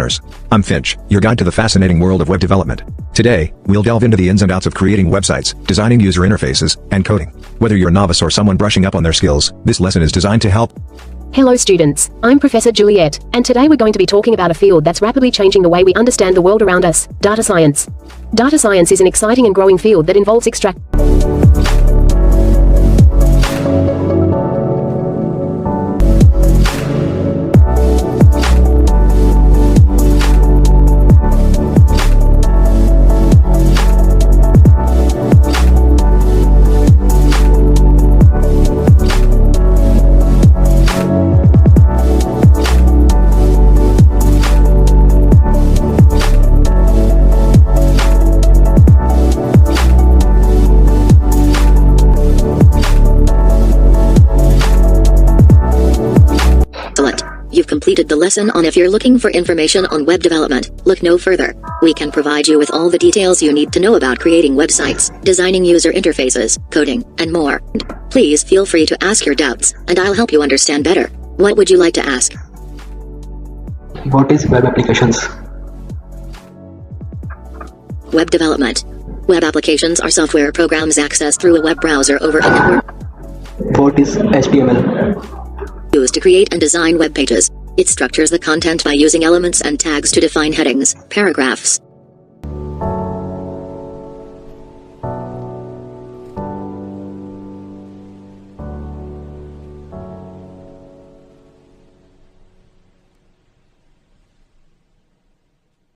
listeners. I'm Finch, your guide to the fascinating world of web development. Today, we'll delve into the ins and outs of creating websites, designing user interfaces, and coding. Whether you're a novice or someone brushing up on their skills, this lesson is designed to help. Hello students, I'm Professor Juliet, and today we're going to be talking about a field that's rapidly changing the way we understand the world around us, data science. Data science is an exciting and growing field that involves You've completed the lesson on if you're looking for information on web development, look no further. We can provide you with all the details you need to know about creating websites, designing user interfaces, coding, and more. Please feel free to ask your doubts, and I'll help you understand better. What would you like to ask? What is web applications? Web development. Web applications are software programs accessed through a web browser over a network. What is HTML? Used to create and design web pages. It structures the content by using elements and tags to define headings, paragraphs,